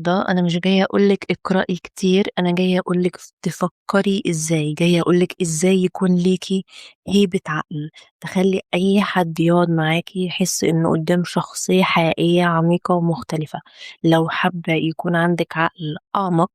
النهاردة أنا مش جاية أقولك اقرأي كتير، أنا جاية أقولك تفكري إزاي، جاية أقولك إزاي يكون ليكي هيبة عقل تخلي أي حد يقعد معاكي يحس إنه قدام شخصية حقيقية عميقة ومختلفة. لو حابة يكون عندك عقل أعمق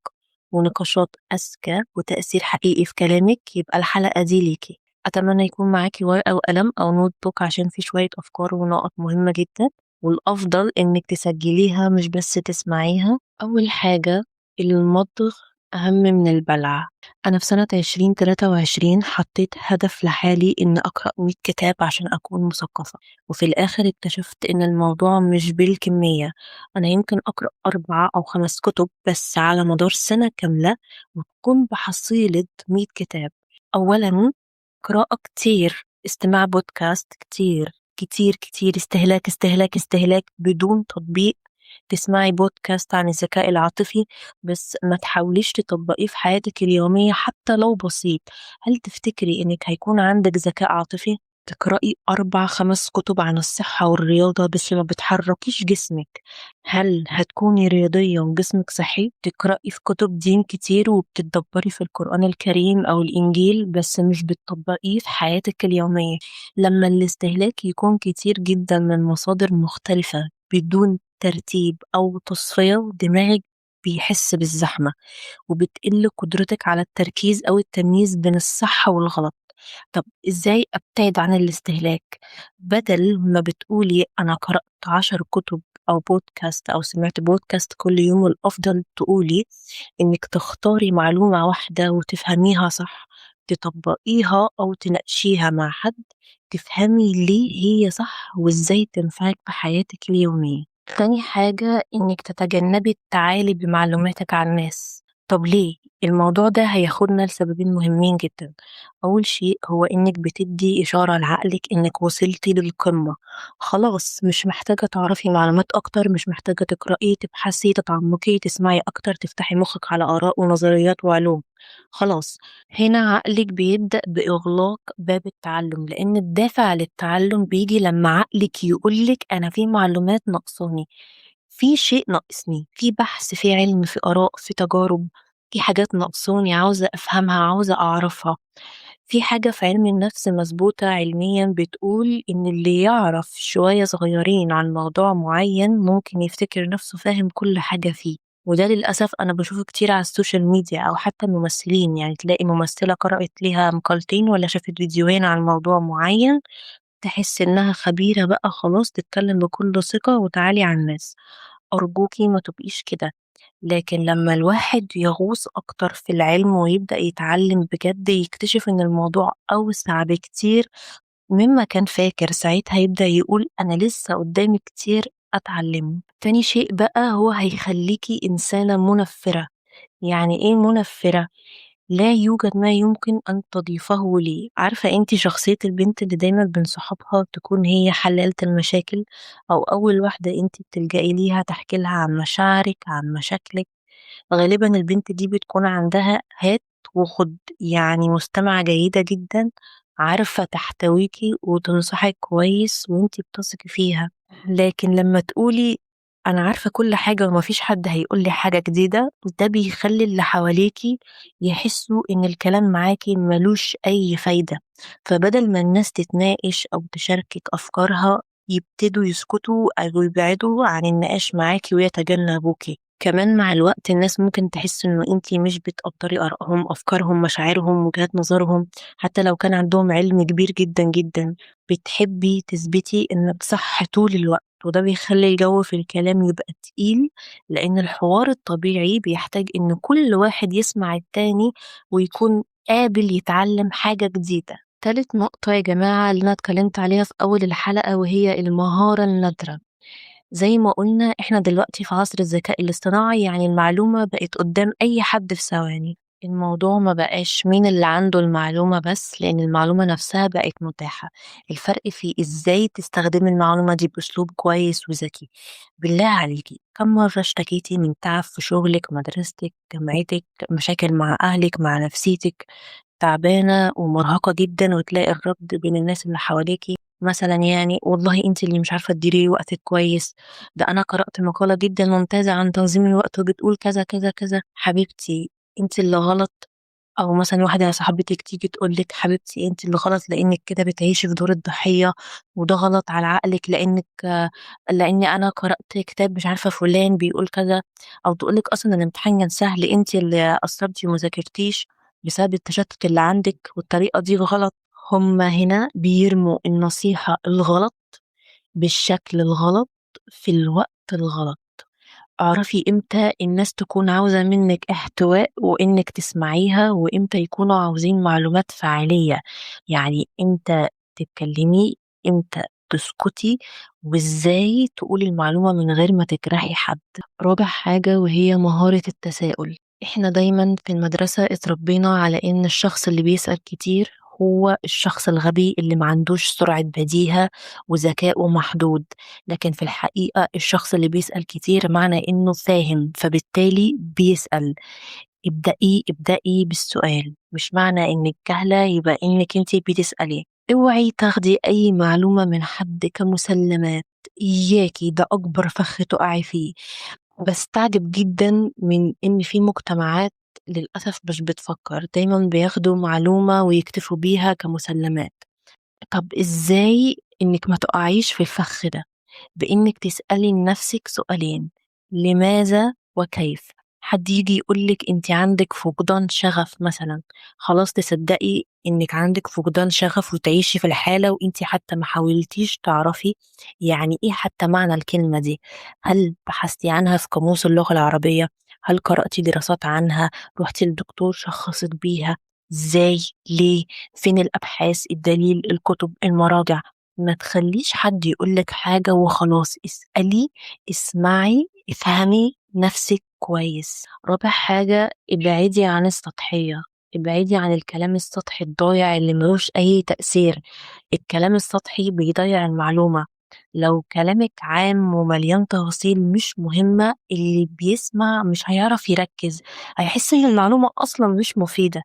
ونقاشات أذكى وتأثير حقيقي في كلامك، يبقى الحلقة دي ليكي. أتمنى يكون معاكي ورقة وقلم أو نوت بوك عشان في شوية أفكار ونقط مهمة جدا، والأفضل إنك تسجليها مش بس تسمعيها. أول حاجة، المضغ أهم من البلع. أنا في سنة 2023 حطيت هدف لحالي إن أقرأ 100 كتاب عشان أكون مثقفة، وفي الآخر اكتشفت إن الموضوع مش بالكمية. أنا يمكن أقرأ 4 أو 5 كتب بس على مدار سنة كاملة وتكون بحصيلة 100 كتاب. أولا، قراءة كتير، استماع بودكاست كتير كتير كتير، استهلاك استهلاك استهلاك بدون تطبيق. تسمعي بودكاست عن الذكاء العاطفي بس ما تحاوليش تطبقيه في حياتك اليومية حتى لو بسيط. هل تفتكري انك هيكون عندك ذكاء عاطفي؟ تقرأي 4 5 كتب عن الصحة والرياضة بس ما بتحركيش جسمك، هل هتكوني رياضية وجسمك صحي؟ تقرأي في كتب دين كتير وبتتدبري في القرآن الكريم أو الإنجيل بس مش بتطبقيه في حياتك اليومية. لما الاستهلاك يكون كتير جدا من مصادر مختلفة بدون ترتيب أو تصفية، دماغك بيحس بالزحمة وبتقل قدرتك على التركيز أو التمييز بين الصح والغلط. طب إزاي أبتعد عن الاستهلاك؟ بدل ما بتقولي أنا قرأت 10 كتب أو بودكاست أو سمعت بودكاست كل يوم، الأفضل تقولي إنك تختاري معلومة واحدة وتفهميها صح، تطبقيها أو تناقشيها مع حد، تفهمي ليه هي صح وإزاي تنفعك في حياتك اليومية. تاني حاجة، إنك تتجنبي التعالي بمعلوماتك عن الناس. طب ليه؟ الموضوع ده هياخدنا لسببين مهمين جدا. أول شيء هو إنك بتدي إشارة لعقلك إنك وصلتي للقمة، خلاص مش محتاجة تعرفي معلومات أكتر، مش محتاجة تقرأي تبحثي تتعمقي تسمعي أكتر تفتحي مخك على آراء ونظريات وعلوم. خلاص، هنا عقلك بيبدأ بإغلاق باب التعلم، لأن الدافع للتعلم بيجي لما عقلك يقولك أنا في معلومات ناقصاني، في شيء ناقصني، في بحث، في علم، في آراء، في تجارب، في حاجات ناقصاني عاوزة أفهمها، عاوزة أعرفها. في حاجة في علم النفس مظبوطة علميا بتقول إن اللي يعرف شوية صغيرين عن موضوع معين ممكن يفتكر نفسه فاهم كل حاجة فيه. وده للأسف أنا بشوفه كتير على السوشيال ميديا أو حتى الممثلين، يعني تلاقي ممثلة قرأت ليها مقالتين ولا شافت فيديوهين عن موضوع معين تحس إنها خبيرة بقى، خلاص تتكلم بكل ثقة وتعالي على الناس. أرجوكي ما تبقيش كده. لكن لما الواحد يغوص أكتر في العلم ويبدأ يتعلم بجد يكتشف إن الموضوع أوسع بكتير مما كان فاكر، ساعتها يبدأ يقول أنا لسه قدامي كتير أتعلمه. تاني شيء بقى هو هيخليكي إنسانة منفرة. يعني إيه منفرة؟ لا يوجد ما يمكن أن تضيفه لي. عارفة أنتي شخصية البنت اللي دايما بين صحابها تكون هي حلالة المشاكل، أو أول واحدة أنتي بتلجئي ليها تحكي لها عن مشاعرك عن مشاكلك. غالبا البنت دي بتكون عندها هات وخد، يعني مستمعة جيدة جدا، عارفة تحتويكي وتنصحك كويس وانتي بتثقي فيها. لكن لما تقولي أنا عارفة كل حاجة ومفيش حد هيقولي حاجة جديدة، ده بيخلي اللي حواليكي يحسوا إن الكلام معاكي ملوش أي فايدة، فبدل ما الناس تتناقش أو تشاركك أفكارها يبتدوا يسكتوا أو يبعدوا عن النقاش معاكي ويتجنبوكي. كمان مع الوقت الناس ممكن تحس إنه انتي مش بتقدري آرائهم، أفكارهم، مشاعرهم، وجهات نظرهم، حتى لو كان عندهم علم كبير جدا جدا. بتحبي تثبتي إنك صح طول الوقت، وده بيخلي الجو في الكلام يبقى تقيل، لأن الحوار الطبيعي بيحتاج إن كل واحد يسمع التاني ويكون قابل يتعلم حاجة جديدة. تالت نقطة يا جماعة اللي أنا اتكلمت عليها في أول الحلقة وهي المهارة النادرة. زي ما قلنا احنا دلوقتي في عصر الذكاء الاصطناعي، يعني المعلومة بقت قدام أي حد في ثواني. الموضوع ما بقاش مين اللي عنده المعلومة بس، لأن المعلومة نفسها بقت متاحة. الفرق في إزاي تستخدمي المعلومة دي بأسلوب كويس وذكي. بالله عليكي كم مرة اشتكيتي من تعب في شغلك، مدرستك، جامعتك، مشاكل مع أهلك، مع نفسيتك، تعبانة ومرهقة جدا، وتلاقي الرد بين الناس اللي حواليكي مثلًا يعني والله أنتِ اللي مش عارفة تديري وقتِك كويس، ده أنا قرأت مقالة جدًا ممتازة عن تنظيم الوقت وبتقول كذا، كذا، كذا، حبيبتي أنتِ اللي غلط. أو مثلًا واحدة صاحبتِك تيجي تقول لِك حبيبتي أنتِ اللي غلط لإنِّك كده بتعيشي في دور الضحية، وده غلط على عقلِك لإني أنا قرأت كتاب مش عارفة فلان بيقول كذا، أو تقول لِك أصلًا الامتحان كان سهل أنتِ اللي قصّرتِ وما ذاكرتيش بسبب التشتُّت اللي عندِك والطريقة دي غلط. هم هنا بيرموا النصيحة الغلط بالشكل الغلط في الوقت الغلط. اعرفي إمتى الناس تكون عاوزة منِّك احتواء وإنِّك تسمعيها، وإمتى يكونوا عاوزين معلومات فعلية، يعني إمتى تتكلمي، إمتى تسكتي، وإزاي تقولي المعلومة من غير ما تجرحي حد. رابع حاجة وهي مهارة التساؤل. إحنا دايمًا في المدرسة اتربينا على إن الشخص اللي بيسأل كتير هو الشخص الغبي اللي ما عندوش سرعة بديهة وذكاؤه محدود. لكن في الحقيقة الشخص اللي بيسأل كتير معنى إنه فاهم فبالتالي بيسأل. ابدئي بالسؤال، مش معنى إنك جاهلة يبقى إنك انتي بتسألي. اوعي تاخدي أي معلومة من حد كمسلمات، إياكي، ده أكبر فخ تقعي فيه. بستعجب جدا من إن في مجتمعات للأسف مش بتفكر، دايما بياخدوا معلومة ويكتفوا بيها كمسلمات. طب إزاي إنك ما تقعيش في الفخ ده؟ بإنِّك تسألي لنفسِك سؤالين، لماذا وكيف؟ حد ييجي يقول لِك أنتِ عندِك فقدان شغف مثلًا، خلاص تصدّقي إنِّك عندِك فقدان شغف وتعيشي في الحالة وأنتِ حتى ما حاولتيش تعرفي يعني إيه حتى معنى الكلمة دي. هل بحثتِ عنها في قاموس اللغة العربية؟ هل قرأتِ دراسات عنها؟ رُحتِ لدكتور شخّصِك بيها؟ إزاي؟ ليه؟ فين الأبحاث، الدليل، الكتب، المراجع؟ ما تخلّيش حد يقول لِك حاجة وخلاص، اسألي، اسمعي، افهمي نفسِك كويس. رابع حاجة ابعدي عن السطحية، ابعدي عن الكلام السطحي الضايع اللي ما لوش أي تأثير. الكلام السطحي بيضيّع المعلومة. لو كلامِك عام ومليان تفاصيل مش مهمة، اللي بيسمع مش هيعرف يركّز، هيحس إن المعلومة أصلًا مش مفيدة.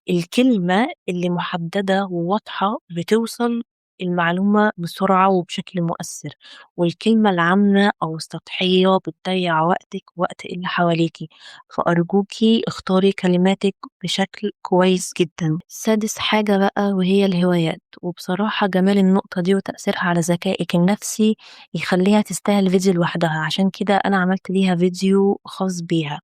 الكلمة اللي محددة وواضحة بتوصل المعلومة بسرعة وبشكل مؤثر، والكلمة العامة أو السطحية بتضيع وقتك ووقت اللي حواليكي. فأرجوكي اختاري كلماتك بشكل كويس جدا. سادس حاجة بقى وهي الهوايات، وبصراحة جمال النقطة دي وتأثيرها على ذكائك النفسي يخليها تستاهل فيديو لوحدها، عشان كده أنا عملت ليها فيديو خاص بيها.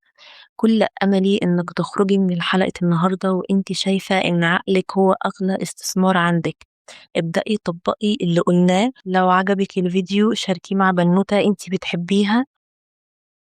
كل أملي إنِّك تخرجي من حلقة النهارده وأنتِ شايفة إن عقلِك هو أغلى استثمار عندِك. ابدئي طبّقي اللي قُلناه، لو عجبِك الفيديو شاركيه مع بنوتة أنتِ بتحبيها.